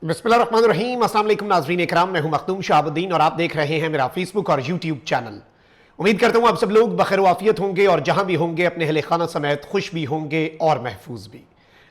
बिस्मिल्लाहिर्रहमानिर्रहीम। अस्सलाम वालेकुम नाज़रीन इकराम, मैं हूं मखदूम शाहबुद्दीन और आप देख रहे हैं मेरा फेसबुक और यूट्यूब चैनल। उम्मीद करता हूं आप सब लोग बखैर वाफियत होंगे और जहां भी होंगे अपने अहले खाना समेत खुश भी होंगे और महफूज भी।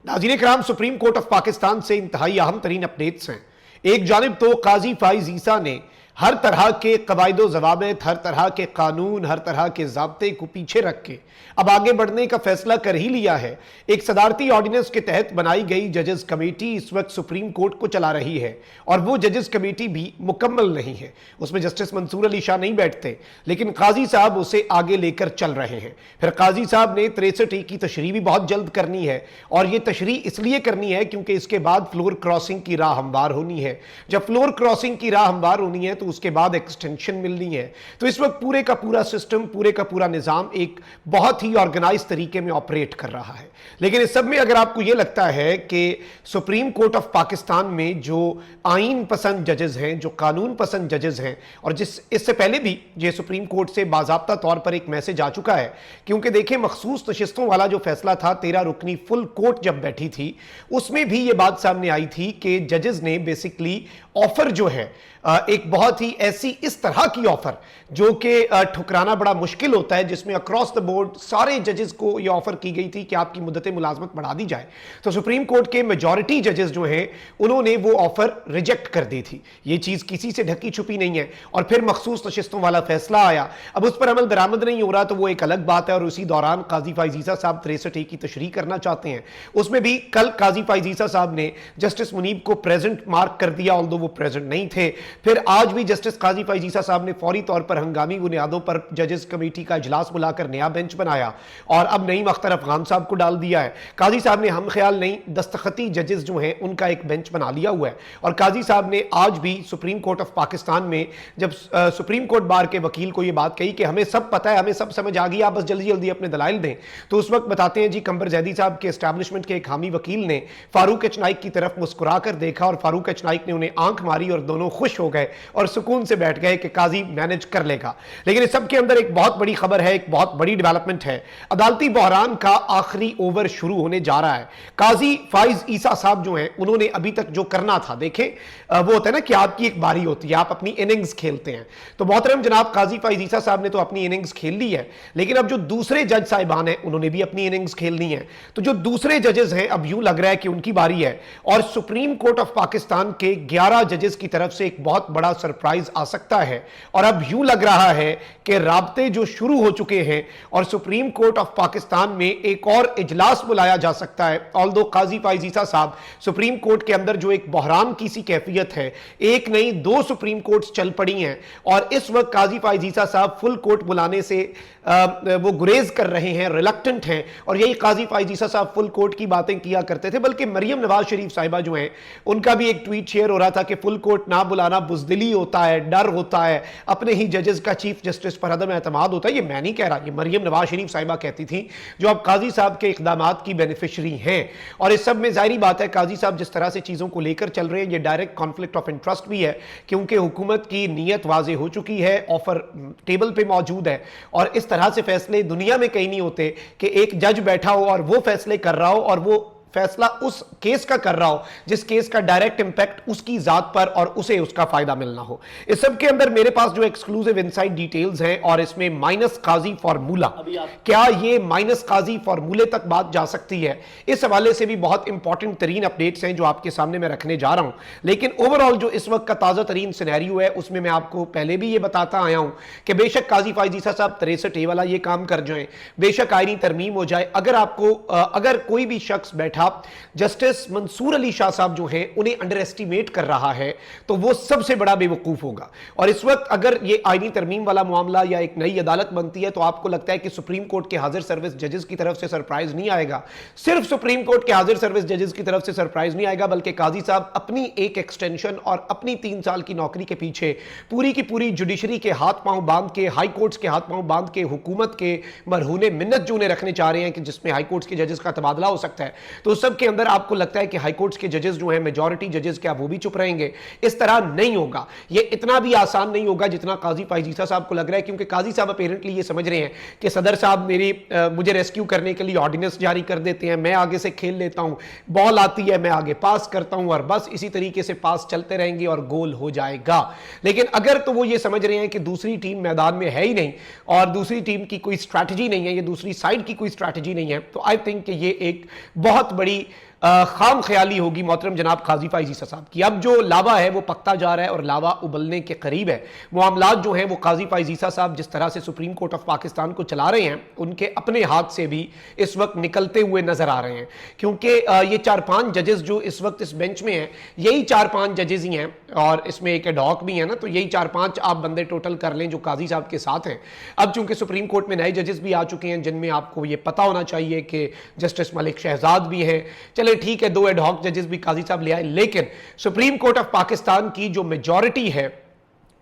नाज़रीन इकराम, सुप्रीम कोर्ट ऑफ पाकिस्तान से इंतहाई अहम तरीन अपडेट्स हैं। एक जानिब तो काजी फाइज ईसा ने हर तरह के कवायदो ज़वाबित, हर तरह के कानून, हर तरह के ज़ाब्ते को पीछे रख के अब आगे बढ़ने का फैसला कर ही लिया है। एक सदारती ऑर्डिनेंस के तहत बनाई गई जजेस कमेटी इस वक्त सुप्रीम कोर्ट को चला रही है और वो जजेस कमेटी भी मुकम्मल नहीं है। उसमें जस्टिस मंसूर अली शाह नहीं बैठते, लेकिन काजी साहब उसे आगे लेकर चल रहे हैं। फिर काजी साहब ने 63A की तशरीह भी बहुत जल्द करनी है और ये तशरीह इसलिए करनी है क्योंकि इसके बाद फ्लोर क्रॉसिंग की राह हमवार होनी है। जब फ्लोर क्रॉसिंग की राह हमवार होनी है तो उसके बाद एक्सटेंशन मिलनी है। तो इस वक्त पूरे का पूरा सिस्टम, पूरे का पूरा निजाम एक बहुत ही ऑर्गेनाइज तरीके में ऑपरेट कर रहा है। लेकिन इस सब में अगर आपको यह लगता है कि सुप्रीम कोर्ट ऑफ पाकिस्तान में जो आईन पसंद जजेस हैं, जो कानून पसंद जजेस हैं, और इससे पहले भी ये सुप्रीम कोर्ट से बाज़ाब्ता तौर पर एक मैसेज आ चुका है, क्योंकि देखिए मखसूस नशिस्तों वाला जो फैसला था 13 रुकनी फुल कोर्ट जब बैठी थी उसमें भी ये बात सामने आई थी कि जजेस ने बेसिकली ऑफर जो है एक बहुत ही ऐसी इस तरह की ऑफर जो कि ठुकराना बड़ा मुश्किल होता है, जिसमें अक्रॉस द बोर्ड सारे जजेस को यह ऑफर की गई थी कि आपकी मुद्दत मुलाजमत बढ़ा दी जाए। तो सुप्रीम कोर्ट के मेजॉरिटी जजेस जो हैं उन्होंने वो ऑफर रिजेक्ट कर दी थी। ये चीज किसी से ढकी छुपी नहीं है। और फिर मखसूस नशिस्तों वाला फैसला आया। अब उस पर अमल दरामद नहीं हो रहा तो वो एक अलग बात है। और उसी दौरान काजी फाइज ईसा साहब 63A की तशरीह करना चाहते हैं। उसमें भी कल काजी फाइज ईसा साहब ने जस्टिस मुनीब को प्रेजेंट मार्क कर दिया, ऑल्दो वो प्रेजेंट नहीं थे। फिर आज भी जस्टिस काजी फाइज ईसा साहब ने फौरी तौर पर हंगामी बुनियादों पर जजेस कमेटी का इजलास बुलाकर नया बेंच बनाया और अब नईम अख्तर अफगान साहब को डाल दिया है। काजी साहब ने हम ख्याल नहीं, दस्तखती जजेस जो हैं उनका एक बेंच बना लिया हुआ है। और काजी साहब ने आज भी सुप्रीम कोर्ट ऑफ पाकिस्तान में जब सुप्रीम कोर्ट बार के वकील को यह बात कही कि हमें सब पता है, हमें सब समझ आ गई, आप बस जल्दी जल्दी अपने दलाइल दें, तो उस वक्त बताते हैं जी कंबर जैदी साहब के एस्टैब्लिशमेंट के एक हामी वकील ने फारूक एच नाइक की तरफ मुस्कुरा कर देखा और फारूक एच नाइक ने उन्हें आंख मारी और दोनों खुश हो गए और सुकून से बैठ गए कि काजी मैनेज कर लेगा। लेकिन इस सब के अंदर एक बहुत बड़ी खबर है, एक बहुत बड़ी डेवलपमेंट है। अदालती बहरान का आखिरी ओवर शुरू होने जा रहा है। काजी फाइज ईसा साहब जो हैं उन्होंने अभी तक जो करना था, देखें वो होता है ना कि आपकी एक बारी होती है, आप अपनी इनिंग्स खेलते हैं। तो मोहतरम जनाब काजी फाइज ईसा साहब ने तो अपनी इनिंग्स खेल ली है, लेकिन अब जो दूसरे जज साहिबान हैं उन्होंने भी अपनी इनिंग्स खेलनी है। तो जो दूसरे जजेस हैं अब यूं लग रहा है कि उनकी बारी है और सुप्रीम कोर्ट ऑफ पाकिस्तान के 11 जजेस की तरफ से एक बहुत बड़ा सरप्राइज आ सकता है। और अब यूं लग रहा है कि राब्ते जो शुरू हो चुके हैं और सुप्रीम कोर्ट ऑफ पाकिस्तान में एक और इजलास बुलाया जा सकता है। ऑल्दो काजी फाइज ईसा साहब, सुप्रीम कोर्ट के अंदर जो एक बहरान की सी कैफियत है, एक नहीं 2 सुप्रीम कोर्ट्स चल पड़ी हैं और इस वक्त काजी फाइज ईसा साहब फुल कोर्ट बुलाने से वो गुरेज कर रहे हैं, रिलक्टेंट हैं। और यही काजी फाइज ईसा साहब फुल कोर्ट की बातें किया करते थे, बल्कि मरियम नवाज शरीफ साहिबा जो हैं उनका भी एक ट्वीट शेयर हो रहा था कि फुल कोर्ट ना बुलाना बुजदिली होता है, डर होता है, अपने ही जजेस का चीफ जस्टिस पर अदम एतमाद होता है। ये मैं नहीं कह रहा, ये मरियम नवाज शरीफ साहिबा कहती थी जो अब काजी साहब के इकदामात की बेनिफिशरी हैं। और इस सब में जाहिर बात है काजी साहब जिस तरह से चीजों को लेकर चल रहे हैं, ये डायरेक्ट कॉन्फ्लिक्ट ऑफ इंटरेस्ट भी है क्योंकि हुकूमत की नीयत वाजे हो चुकी है, ऑफर टेबल पे मौजूद है। और इस तरह से फैसले दुनिया में कहीं नहीं होते कि एक जज बैठा हो और वो फैसले कर रहा हो और वो फैसला उस केस का कर रहा हो जिस केस का डायरेक्ट इंपैक्ट उसकी जात पर और उसे उसका फायदा मिलना हो। इस सब के अंदर मेरे पास जो एक्सक्लूसिव इनसाइड डिटेल्स हैं और इसमें माइनस काजी फार्मूला, क्या ये माइनस काजी फार्मूले तक बात जा सकती है, इस हवाले से भी बहुत इंपॉर्टेंट तरीन अपडेट्स हैं जो आपके सामने मैं रखने जा रहा हूं। लेकिन ओवरऑल जो इस वक्त का ताजा तरीन सिनेरियो है उसमें मैं आपको पहले भी ये बताता आया हूं कि बेशक काजी फाइज ईसा साहब 63A वाला ये काम कर जाएं, बेशक आईनी तरमीम हो जाए, अगर कोई भी शख्स बैठा जस्टिस मंसूर अली शाह साहब जो हैं उन्हें अंडर एस्टिमेट कर रहा है तो वो सबसे बड़ा बेवकूफ होगा। और इस वक्त अगर ये आईनी तरमीम वाला मामला या एक नई अदालत बनती है तो आपको लगता है कि सुप्रीम कोर्ट के हाजिर सर्विस जजेस की तरफ से सरप्राइज नहीं आएगा। सिर्फ सुप्रीम कोर्ट के हाजिर सर्विस जजेस की तरफ से सरप्राइज नहीं आएगा, बल्कि काजी साहब अपनी एक एक्सटेंशन और अपनी 3 साल की नौकरी के पीछे पूरी की पूरी जुडिशरी के हाथ पांव बांध के, हाई कोर्ट्स के हाथ पांव बांध के, हुकूमत के मरहूने मिन्नत जो उन्हें रखने चाह रहे हैं कि जिसमें हाई कोर्ट्स के जजेस का तबादला हो सकता है, तो तो उस सब के अंदर आपको लगता है कि हाई कोर्ट्स के जजेस जो हैं, मेजॉरिटी जजेस, क्या वो भी चुप रहेंगे? इस तरह नहीं होगा, ये इतना भी आसान नहीं होगा जितना काजी फाइज ईसा साहब को लग रहा है, क्योंकि काजी साहब अपेरेंटली ये समझ रहे हैं कि सदर साहब मुझे रेस्क्यू करने के लिए ऑर्डिनेंस जारी कर देते हैं, मैं आगे से खेल लेता हूं, बॉल आती है मैं आगे पास करता हूं और बस इसी तरीके से पास चलते रहेंगे और गोल हो जाएगा। लेकिन अगर तो वो ये समझ रहे हैं कि दूसरी टीम मैदान में है ही नहीं और दूसरी टीम की कोई स्ट्रैटेजी नहीं है, ये दूसरी साइड की कोई स्ट्रैटेजी नहीं है, तो आई थिंक कि ये एक बहुत बड़ी खाम ख्याली होगी मोहतरम जनाब काजी फाइज ईसा साहब की। अब जो लावा है वो पकता जा रहा है और लावा उबलने के करीब है। मामलात जो हैं वो काजी फाइज ईसा साहब जिस तरह से सुप्रीम कोर्ट ऑफ पाकिस्तान को चला रहे हैं, उनके अपने हाथ से भी इस वक्त निकलते हुए नजर आ रहे हैं, क्योंकि ये 4-5 जजेस जो इस वक्त इस बेंच में हैं, यही 4-5 जजेस ही हैं और इसमें एक एडॉक भी है ना, तो यही 4-5 आप बंदे टोटल कर लें जो काजी साहब के साथ हैं। अब चूंकि सुप्रीम कोर्ट में नए जजेस भी आ चुके हैं जिनमें आपको ये पता होना चाहिए कि जस्टिस मलिक शहजाद भी हैं, चले ठीक है 2 एडहॉक जजेस भी काजी साहब ले आए, लेकिन सुप्रीम कोर्ट ऑफ पाकिस्तान की जो मेजॉरिटी है,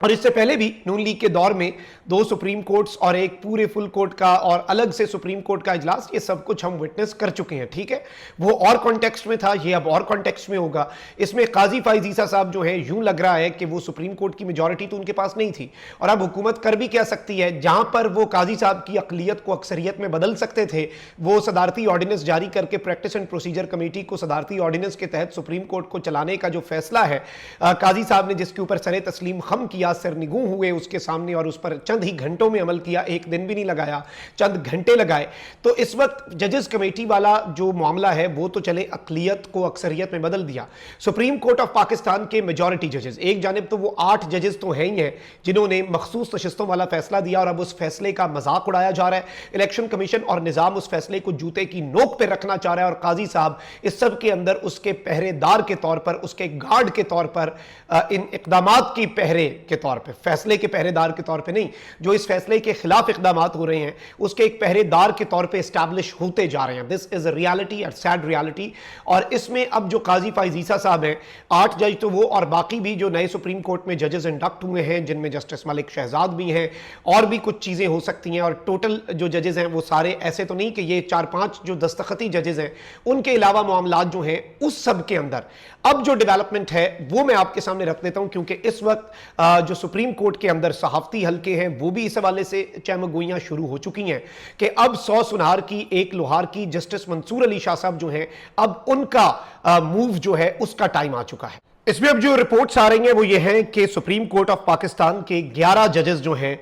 और इससे पहले भी नून लीग के दौर में 2 सुप्रीम कोर्ट्स और एक पूरे फुल कोर्ट का और अलग से सुप्रीम कोर्ट का इजलास, ये सब कुछ हम विटनेस कर चुके हैं, ठीक है। वो और कॉन्टेक्स्ट में था, ये अब और कॉन्टेक्स्ट में होगा। इसमें काजी फाइज ईसा साहब जो है, यूं लग रहा है कि वो सुप्रीम कोर्ट की मेजॉरिटी तो उनके पास नहीं थी और अब हुकूमत कर भी क्या सकती है, जहां पर वो काजी साहब की अकलियत को अक्सरियत में बदल सकते थे, वो सदारती ऑर्डिनेंस जारी करके प्रैक्टिस एंड प्रोसीजर कमेटी को सदारती ऑर्डिनेंस के तहत सुप्रीम कोर्ट को चलाने का जो फैसला है काजी साहब ने जिसके ऊपर सरे तस्लीम खम किया, सरनिगू हुए उसके सामने और उस पर चंद ही घंटों में अमल किया, एक दिन भी नहीं लगाया, चंद घंटे लगाए। तो इस वक्त जजेस कमेटी वाला जो मामला है वो तो चले अकलियत को अक्सरियत में बदल दिया। सुप्रीम कोर्ट ऑफ पाकिस्तान के मेजॉरिटी जजेस, एक जानिब तो वो 8 जजेस तो हैं ही हैं जिन्होंने मखसूस नशिस्तों वाला फैसला दिया और अब उस फैसले का मजाक उड़ाया जा रहा है। इलेक्शन कमीशन और निजाम उस फैसले को जूते की नोक पर रखना चाह रहा है और काजी साहब इस सब के अंदर उसके पहरेदार के तौर पर, उसके गार्ड के तौर पर, इन इकदामात की पहरे के तौर पर, फैसले के पहरेदार के तौर पे नहीं, जो इस फैसले के खिलाफ इकदामात हो रहे हैं उसके एक पहरेदार के तौर पे एस्टैब्लिश होते जा रहे हैं। This is a reality, a sad reality. और इसमें अब जो काजी फाइज ईसा साहब हैं, 8 जज तो वो और बाकी भी जो नए सुप्रीम कोर्ट में जजेस इंडक्ट हुए हैं जिनमें जस्टिस मलिक शहजाद भी हैं और भी कुछ चीजें हो सकती हैं, और टोटल जो जजेस हैं वो सारे ऐसे तो नहीं कि ये 4-5 जो दस्तखती जजेस हैं उनके अलावा मामलात जो हैं उस सब के अंदर अब जो डेवलपमेंट है वो मैं आपके सामने रख देता हूं, क्योंकि इस वक्त जो सुप्रीम कोर्ट के अंदर सहाफती हल्के हैं वो भी इस हवाले से चहमगोइयां शुरू हो चुकी हैं कि अब 100 सुनार की 1 लोहार की जस्टिस मंसूर अली शाह साहब जो हैं, अब उनका मूव जो है उसका टाइम आ चुका है। इसमें अब जो रिपोर्ट्स आ रही हैं वो ये हैं कि सुप्रीम कोर्ट ऑफ पाकिस्तान के 11 जजेस जो हैं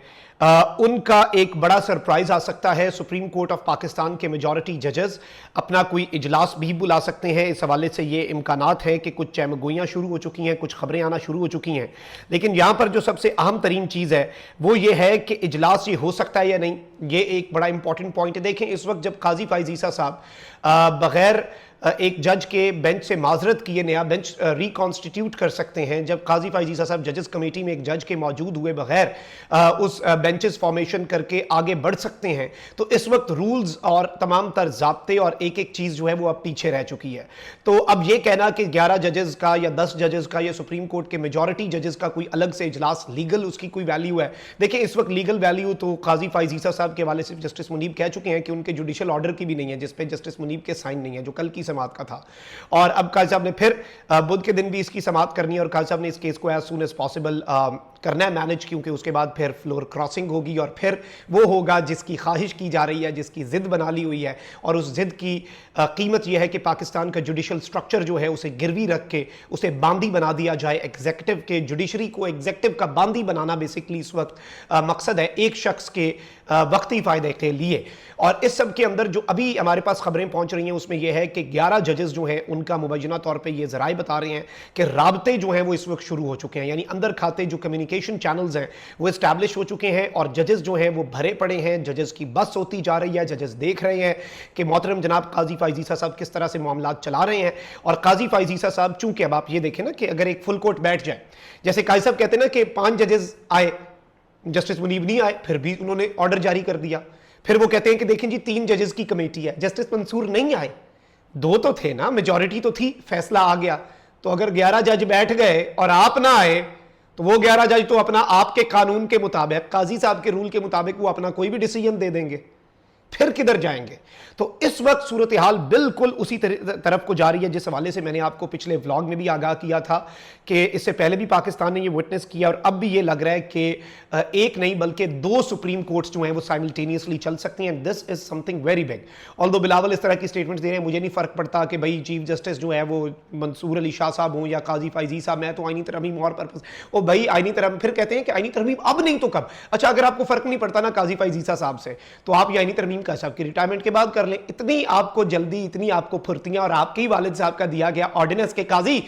उनका एक बड़ा सरप्राइज आ सकता है। सुप्रीम कोर्ट ऑफ पाकिस्तान के मेजॉरिटी जजेस अपना कोई इजलास भी बुला सकते हैं। इस हवाले से ये इम्कानात है कि कुछ चहमगोइयाँ शुरू हो चुकी हैं, कुछ खबरें आना शुरू हो चुकी हैं। लेकिन यहाँ पर जो सबसे अहम तरीन चीज़ है वो ये है कि इजलास ये हो सकता है या नहीं, ये एक बड़ा इंपॉर्टेंट पॉइंट है। देखें, इस वक्त जब काजी फाइज ईसा साहब बगैर एक जज के बेंच से माजरत किए नया बेंच रिकॉन्स्टिट्यूट कर सकते हैं, जब काजी फाइज ईसा साहब जजेस कमेटी में एक जज के मौजूद हुए बगैर उस बेंचेस फॉर्मेशन करके आगे बढ़ सकते हैं, तो इस वक्त रूल्स और तमाम तर ज़ाब्ते और एक एक चीज़ जो है वो अब पीछे रह चुकी है। तो अब ये कहना कि 11 जजेस का या 10 जजेस का या सुप्रीम कोर्ट के मेजॉरिटी जजेस का कोई अलग से इजलास लीगल उसकी कोई वैल्यू है, देखिए इस वक्त लीगल वैल्यू तो काजी फाइज ईसा साहब के हवाले से जस्टिस मुनीब कह चुके हैं कि उनके जुडिशल ऑर्डर की भी नहीं है जिसपे जस्टिस मुनीब के साइन नहीं है, जो कल की समात का था। और अब काजी साहब ने फिर बुध के दिन भी इसकी समात करनी है और काजी साहब ने इस केस को एज सून एज पॉसिबल करना है मैनेज, क्योंकि उसके बाद फिर फ्लोर क्रॉसिंग होगी और फिर वो होगा जिसकी ख्वाहिश की जा रही है, जिसकी जिद बना ली हुई है। और उस जिद की कीमत यह है कि पाकिस्तान का जुडिशल स्ट्रक्चर जो है उसे गिरवी रख के उसे बांदी बना दिया जाए। एग्जीक्यूटिव के जुडिशरी को एग्जीक्यूटिव का बांदी बनाना बेसिकली इस वक्त मकसद है, एक शख्स के वक्ती फायदे के लिए। और इस सब के अंदर जो अभी हमारे पास खबरें पहुंच रही हैं उसमें यह है कि 11 जजेस जो हैं उनका मुबैना तौर पे ये ज़राए बता रहे हैं कि राबते जो हैं वो इस वक्त शुरू हो चुके हैं, यानी अंदर खाते जो कम्युनिकेशन चैनल्स हैं वो इस्टेब्लिश हो चुके हैं और जजेस जो हैं वो भरे पड़े हैं। जजेस की बस होती जा रही है, जजेस देख रहे हैं कि मोहतरम जनाब काजी फाइज ईसा साहब किस तरह से मामलात चला रहे हैं। और काजी फाइज ईसा साहब चूंकि अब आप ये देखें ना कि अगर एक फुल कोर्ट बैठ जाए, जैसे काजी साहब कहते हैं ना कि 5 जजेस आए, जस्टिस मुनीब नहीं आए, फिर भी उन्होंने ऑर्डर जारी कर दिया। फिर वो कहते हैं कि देखें जी 3 जजेस की कमेटी है, जस्टिस मंसूर नहीं आए, 2 तो थे ना, मेजॉरिटी तो थी, फैसला आ गया। तो अगर 11 जज बैठ गए और आप ना आए तो वो 11 जज तो अपना आपके कानून के मुताबिक, काजी साहब के रूल के मुताबिक वो अपना कोई भी डिसीजन दे देंगे। फिर किधर जाएंगे? तो इस वक्त सूरत हाल बिल्कुल उसी तरफ को जा रही है जिस हवाले से मैंने आपको पिछले व्लॉग में भी आगाह किया था कि इससे पहले भी पाकिस्तान ने ये विटनेस किया और अब भी ये लग रहा है कि एक नहीं बल्कि 2 सुप्रीम कोर्ट्स जो हैं वो साइमल्टेनियसली चल सकती हैं। This is something very big. Although Bilawal इस तरह की स्टेटमेंट्स दे रहे हैं, मुझे नहीं फर्क पड़ता कि भाई चीफ जस्टिस जो है वो मंसूर अली शाह साहब हों या काजी फैजी साहब, मैं तो आईनी तरमीम और पर्पस। ओ भाई आईनी तरमीम, फिर कहते हैं कि आईनी तरमीम अब नहीं तो कब? अच्छा, अगर आपको फर्क नहीं पड़ता ना काजी फैजी साहब से, तो आप ये आईनी तरमीम का साहब की रिटायरमेंट के बाद कर लें। इतनी आपको जल्दी, इतनी आपको फुर्तियां, और आपके ही वालिद साहब का दिया गया ऑर्डिनेंस के काजी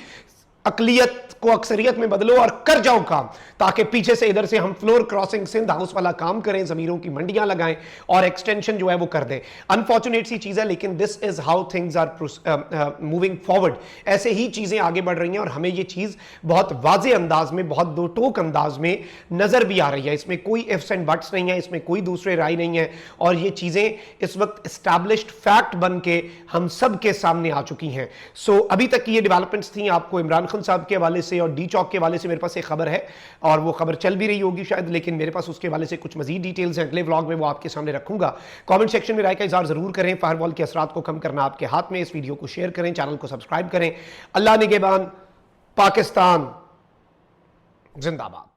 अकलियत को अक्सरियत में बदलो और कर जाओ काम, ताकि पीछे से इधर से हम फ्लोर क्रॉसिंग सिंध हाउस वाला काम करें, जमीरों की मंडियां लगाएं और एक्सटेंशन जो है वो कर दें। अनफॉर्चुनेट सी चीज है, लेकिन this is how things are moving forward. ऐसे ही चीजें आगे बढ़ रही हैं और हमें ये चीज बहुत वाज़ेह अंदाज में, बहुत दो टोक अंदाज में नजर भी आ रही है। इसमें कोई इफ्स एंड बट्स नहीं है, इसमें कोई दूसरे राय नहीं है, और ये चीजें इस वक्त एस्टैब्लिश्ड फैक्ट बन के हम सब के सामने आ चुकी हैं। सो अभी तक की ये डेवलपमेंट्स थी। आपको इमरान खान साहब के हवाले से और डी चौक के हवाले से मेरे पास एक खबर है, और वो खबर चल भी रही होगी शायद, लेकिन मेरे पास उसके हवाले से कुछ मजीद डिटेल्स हैं। अगले व्लॉग में वो आपके सामने रखूंगा। कमेंट सेक्शन में राय का इज़हार जरूर करें। फायरवॉल के असरात को कम करना आपके हाथ में। इस वीडियो को शेयर करें, चैनल को सब्सक्राइब करें। अल्लाह निगहबान, पाकिस्तान जिंदाबाद।